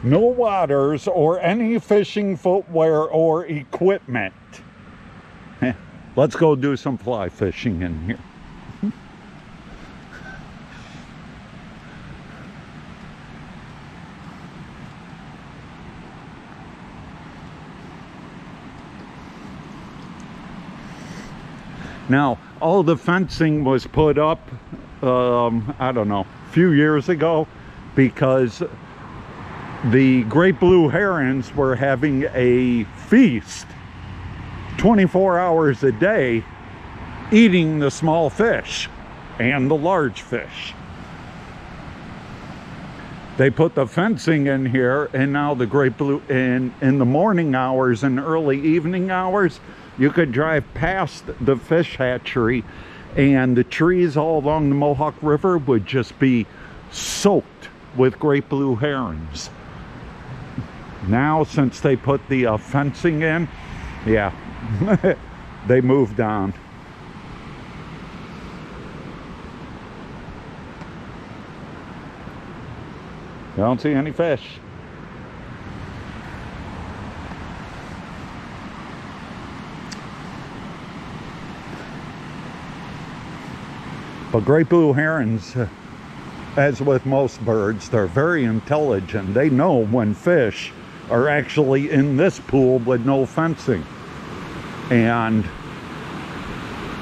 no waters or any fishing footwear or equipment. Let's go do some fly fishing in here. Now, all the fencing was put up, I don't know, a few years ago, because the great blue herons were having a feast 24 hours a day, eating the small fish and the large fish. They put the fencing in here, and now the great blue, in the morning hours and early evening hours, you could drive past the fish hatchery and the trees all along the Mohawk River would just be soaked with great blue herons. Now, since they put the fencing in, yeah, they moved on. I don't see any fish. But great blue herons, as with most birds, they're very intelligent. They know when fish are actually in this pool with no fencing. And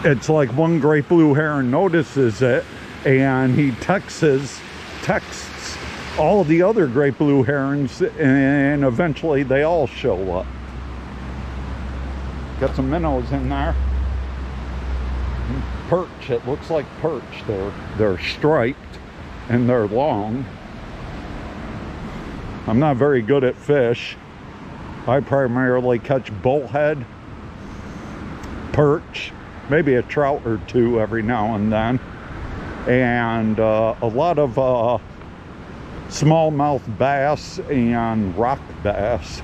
it's like one great blue heron notices it, and he texts all the other great blue herons, and eventually they all show up. Got some minnows in there. Perch, it looks like perch. They're striped and they're long. I'm not very good at fish. I primarily catch bullhead, perch, maybe a trout or two every now and then, and a lot of smallmouth bass and rock bass.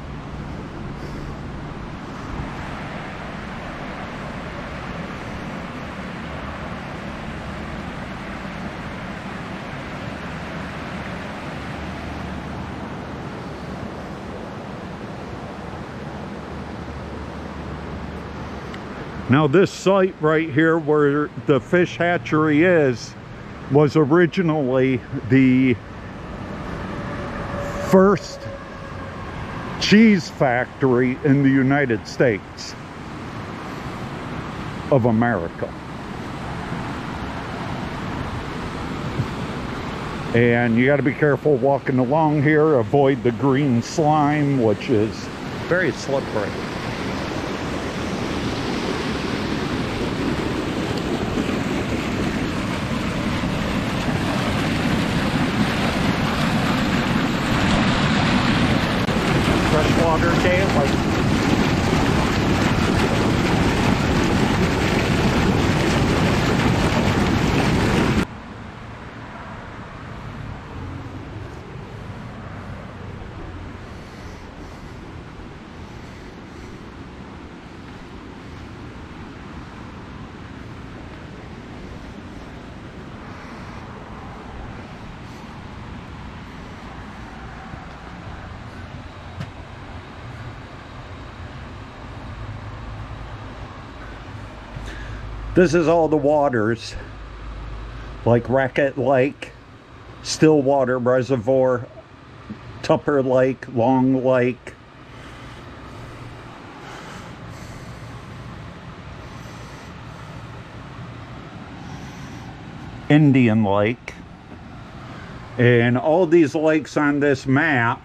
Now this site right here where the fish hatchery is was originally the first cheese factory in the United States of America. And you got to be careful walking along here, avoid the green slime, which is very slippery. Freshwater daily. This is all the waters, like Racket Lake, Stillwater Reservoir, Tupper Lake, Long Lake. Indian Lake. And all these lakes on this map,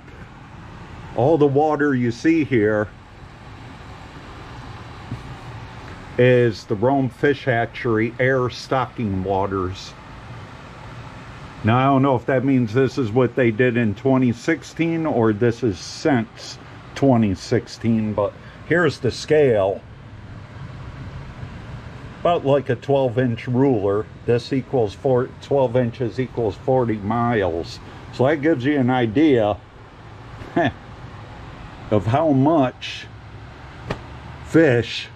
all the water you see here is the Rome Fish Hatchery air stocking waters. Now, I don't know if that means this is what they did in 2016 or this is since 2016, but here's the scale. About like a 12-inch ruler. This equals 12 inches equals 40 miles. So that gives you an idea of how much fish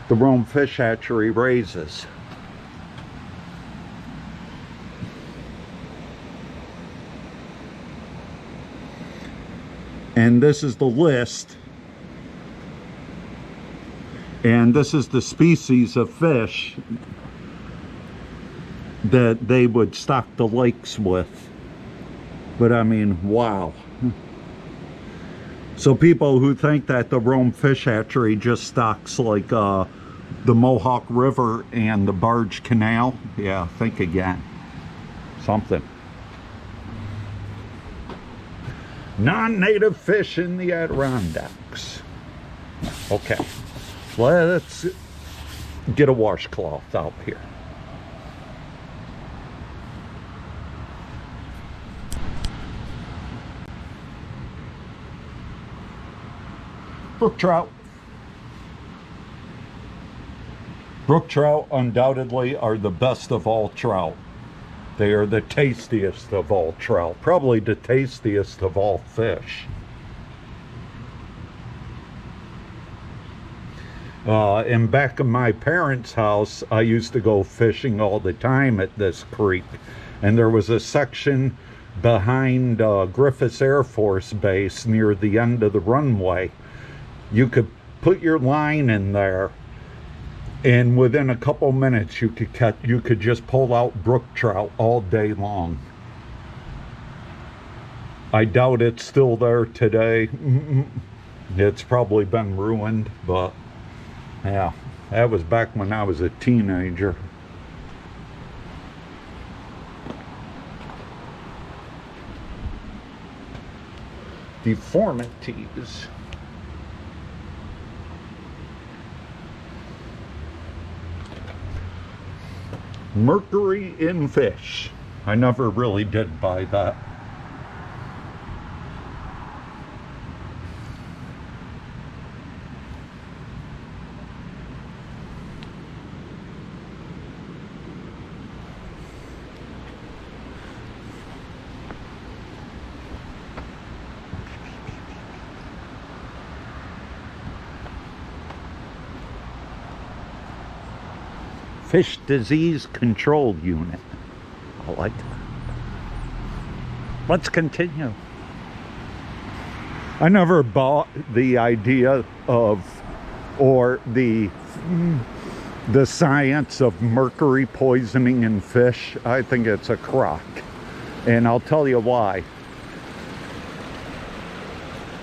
the Rome Fish Hatchery raises. And this is the list. And this is the species of fish that they would stock the lakes with. But I mean, wow. So people who think that the Rome Fish Hatchery just stocks like the Mohawk River and the Barge Canal, yeah, think again. Something. Non-native fish in the Adirondacks. Okay, let's get a washcloth out here. Brook trout. Brook trout undoubtedly are the best of all trout. They are the tastiest of all trout, probably the tastiest of all fish. In back of my parents' house, I used to go fishing all the time at this creek. And there was a section behind Griffiths Air Force Base near the end of the runway. You could put your line in there, and within a couple minutes you could just pull out brook trout all day long. I doubt it's still there today. It's probably been ruined, but yeah, that was back when I was a teenager. Deformities. Mercury in fish. I never really did buy that. Fish Disease Control Unit. I like that. Let's continue. I never bought the idea of, or the science of mercury poisoning in fish. I think it's a crock. And I'll tell you why.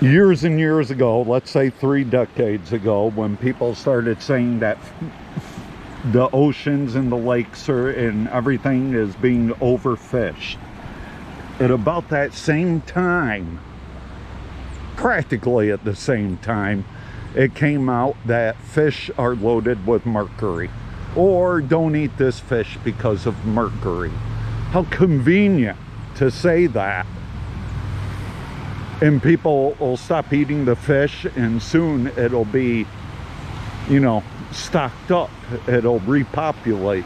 Years and years ago, let's say 3 decades ago, when people started saying that the oceans and the lakes and everything is being overfished, at about that same time, practically at the same time, it came out that fish are loaded with mercury, or don't eat this fish because of mercury. How convenient to say that. And people will stop eating the fish, and soon it'll be, you know, stocked up. It'll repopulate.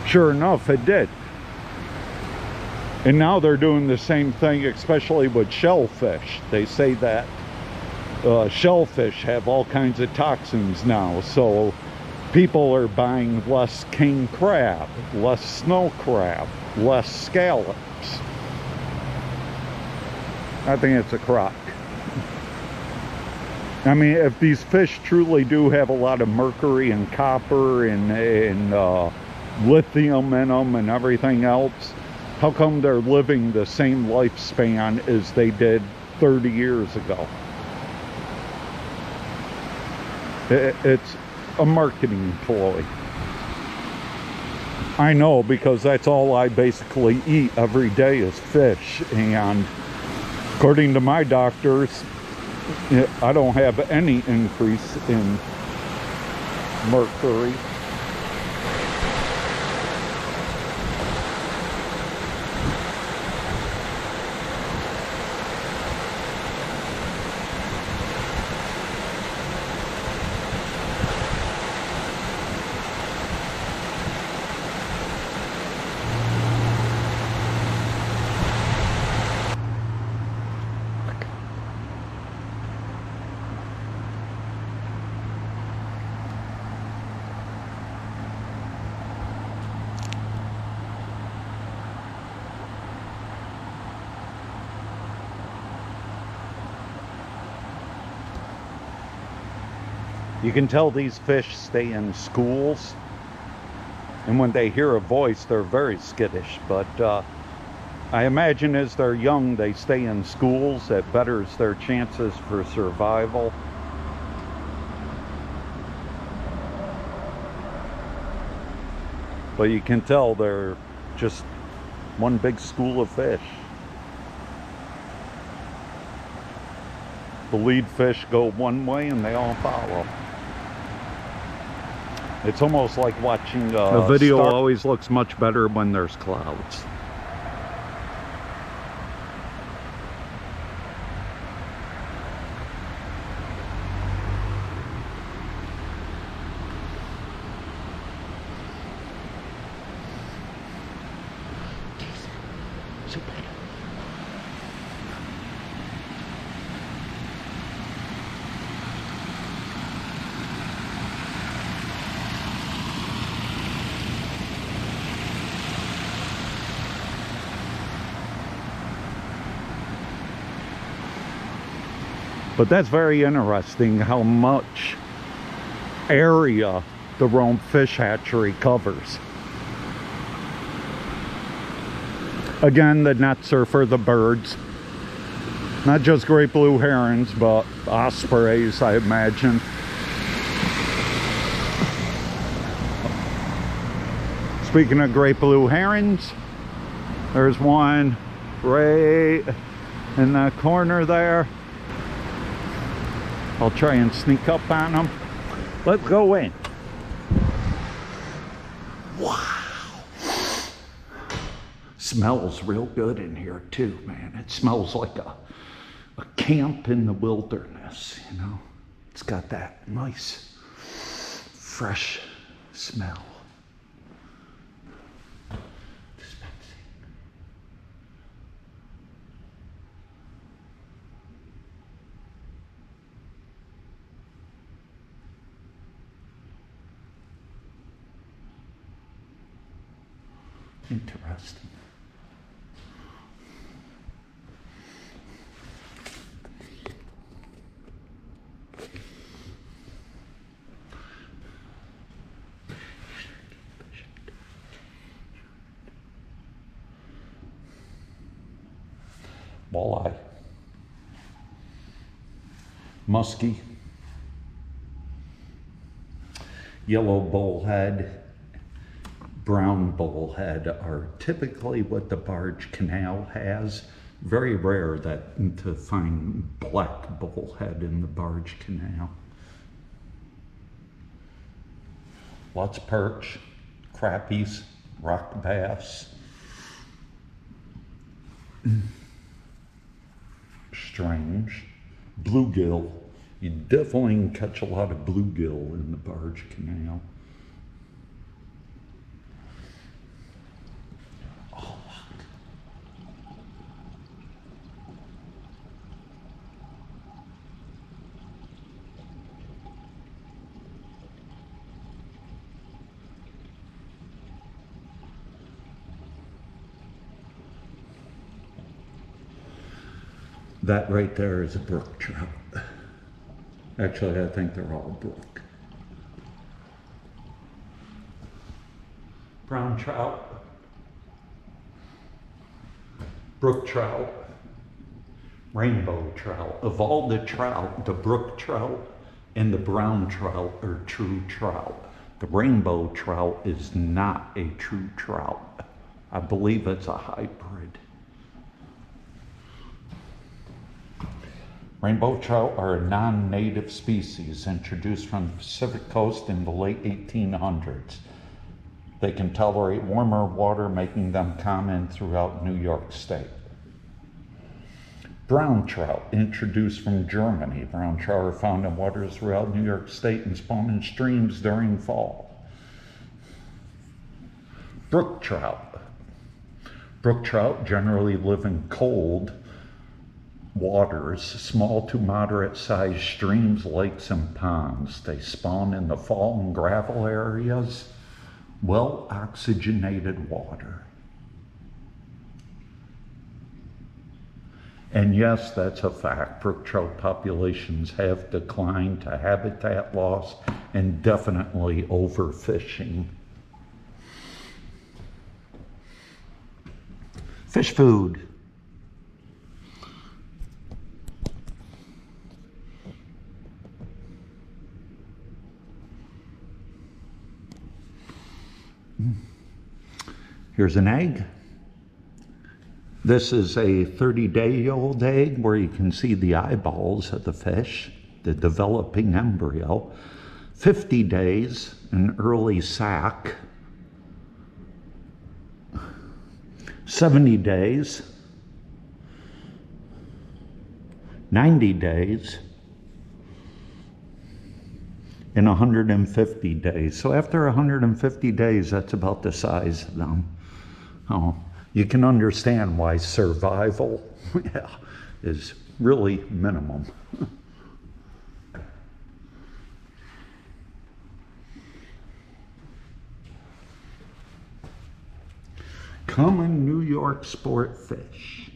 Sure enough, it did. And now they're doing the same thing, especially with shellfish. They say that shellfish have all kinds of toxins now, so people are buying less king crab, less snow crab, less scallops. I think it's a crock. I mean, if these fish truly do have a lot of mercury and copper and lithium in them and everything else, how come they're living the same lifespan as they did 30 years ago? It's a marketing ploy. I know, because that's all I basically eat every day is fish, and according to my doctors, I don't have any increase in mercury. You can tell these fish stay in schools, and when they hear a voice, they're very skittish. But I imagine as they're young, they stay in schools. That betters their chances for survival. But you can tell they're just one big school of fish. The lead fish go one way and they all follow. It's almost like watching a video always looks much better when there's clouds. But that's very interesting how much area the Rome Fish Hatchery covers. Again, the nets are for the birds. Not just great blue herons, but ospreys, I imagine. Speaking of great blue herons, there's one right in that corner there. I'll try and sneak up on them. Let's go in. Wow. Smells real good in here too, man. It smells like a camp in the wilderness, you know. It's got that nice, fresh smell. Interesting. Walleye, muskie, yellow bullhead, brown bullhead are typically what the barge canal has. Very rare to find black bullhead in the barge canal. Lots of perch, crappies, rock bass, strange, bluegill. You definitely can catch a lot of bluegill in the barge canal. That right there is a brook trout. Actually, I think they're all brook. Brown trout, brook trout, rainbow trout. Of all the trout, the brook trout and the brown trout are true trout. The rainbow trout is not a true trout. I believe it's a hybrid. Rainbow trout are a non-native species introduced from the Pacific coast in the late 1800s. They can tolerate warmer water, making them common throughout New York State. Brown trout, introduced from Germany. Brown trout are found in waters throughout New York State and spawn in streams during fall. Brook trout. Brook trout generally live in cold waters, small to moderate sized streams, lakes, and ponds. They spawn in the fall in gravel areas, well oxygenated water. And yes, that's a fact. Brook trout populations have declined to habitat loss and definitely overfishing. Fish food. Here's an egg. This is a 30-day-old egg where you can see the eyeballs of the fish, the developing embryo. 50 days, an early sac. 70 days. 90 days. And 150 days. So after 150 days, that's about the size of them. Oh, you can understand why survival is really minimum. Common New York sport fish.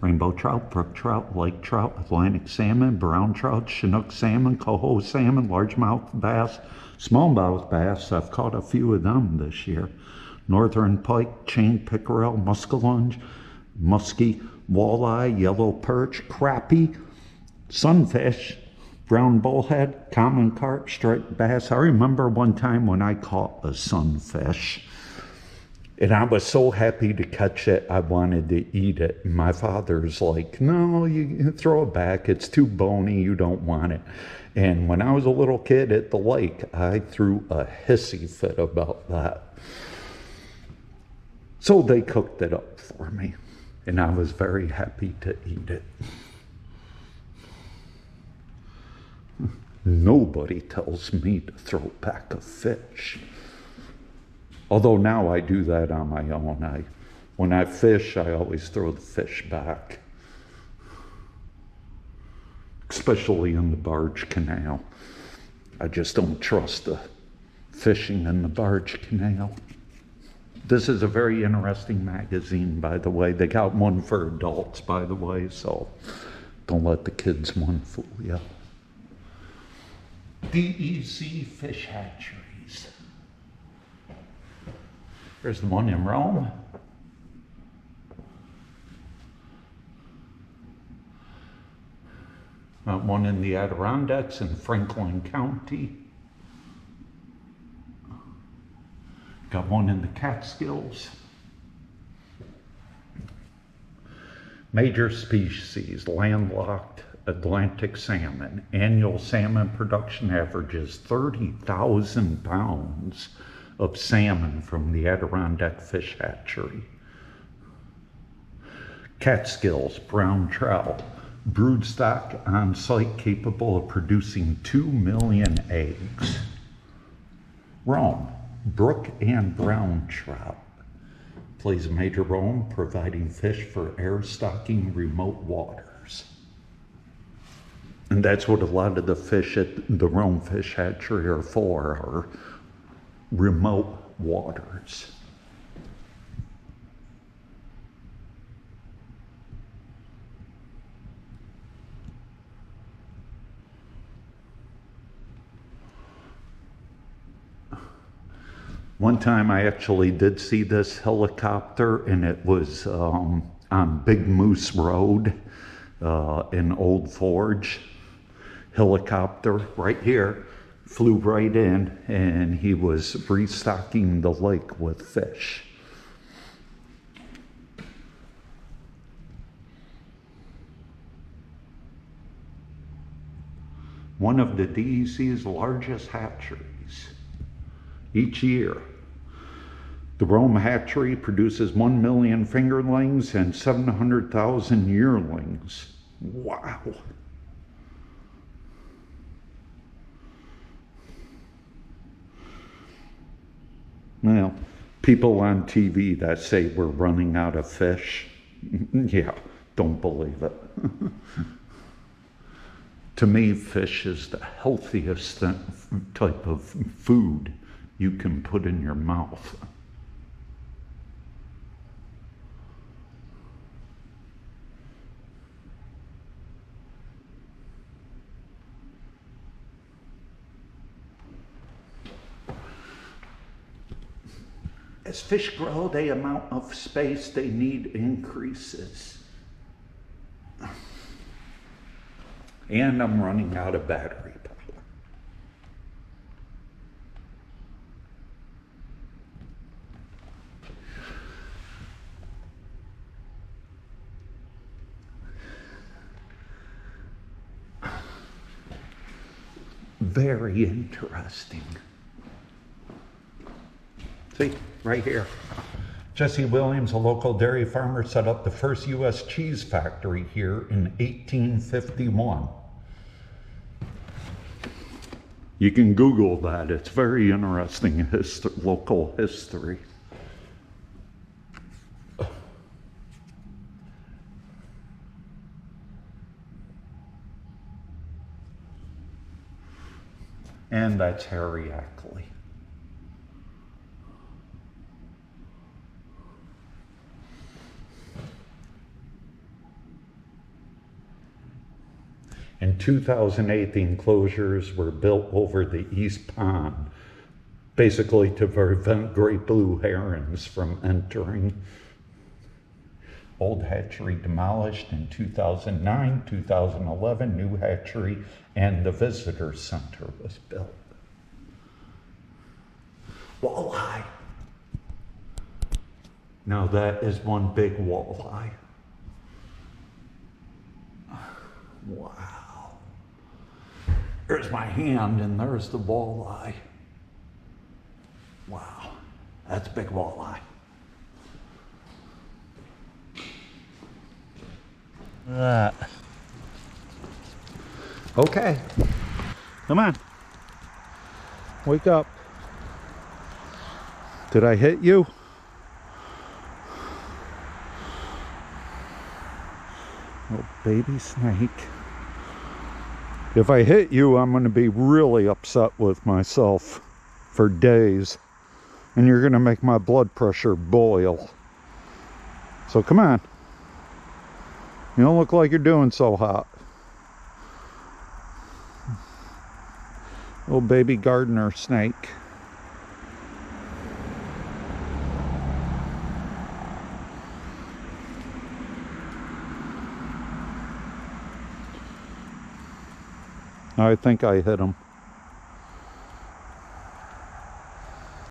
Rainbow trout, brook trout, lake trout, Atlantic salmon, brown trout, Chinook salmon, coho salmon, largemouth bass, smallmouth bass. I've caught a few of them this year. Northern pike, chain pickerel, muskellunge, muskie, walleye, yellow perch, crappie, sunfish, brown bullhead, common carp, striped bass. I remember one time when I caught a sunfish, and I was so happy to catch it, I wanted to eat it. And my father's like, no, you throw it back. It's too bony. You don't want it. And when I was a little kid at the lake, I threw a hissy fit about that. So they cooked it up for me, and I was very happy to eat it. Nobody tells me to throw back a fish. Although now I do that on my own. When I fish, I always throw the fish back. Especially in the barge canal. I just don't trust the fishing in the barge canal. This is a very interesting magazine, by the way. They got one for adults, by the way, so don't let the kids one fool you. DEC Fish Hatcheries. There's the one in Rome. One in the Adirondacks in Franklin County. Got one in the Catskills. Major species, landlocked Atlantic salmon. Annual salmon production averages 30,000 pounds of salmon from the Adirondack Fish Hatchery. Catskills, brown trout, broodstock on site capable of producing 2 million eggs. Rome, brook and brown trout. Plays a major role providing fish for air stocking remote waters. And that's what a lot of the fish at the Rome Fish Hatchery are for, are remote waters. One time I actually did see this helicopter, and it was on Big Moose Road in Old Forge. Helicopter right here, flew right in, and he was restocking the lake with fish. One of the DEC's largest hatcheries. Each year, the Rome hatchery produces 1 million fingerlings and 700,000 yearlings. Wow. Well, people on TV that say we're running out of fish, yeah, don't believe it. To me, fish is the healthiest type of food you can put in your mouth. As fish grow, the amount of space they need increases. And I'm running out of battery power. Very interesting. See, right here. Jesse Williams, a local dairy farmer, set up the first U.S. cheese factory here in 1851. You can Google that. It's very interesting local history. And that's Harry Ackley. In 2008, the enclosures were built over the East Pond, basically to prevent great blue herons from entering. Old hatchery demolished in 2009, 2011, new hatchery and the visitor center was built. Walleye. Now that is one big walleye. Wow. There's my hand and there's the walleye. Wow, that's a big walleye. Okay. Come on. Wake up. Did I hit you? Oh, baby snake. If I hit you, I'm going to be really upset with myself for days. And you're going to make my blood pressure boil. So come on. You don't look like you're doing so hot. Little baby gardener snake. I think I hit him.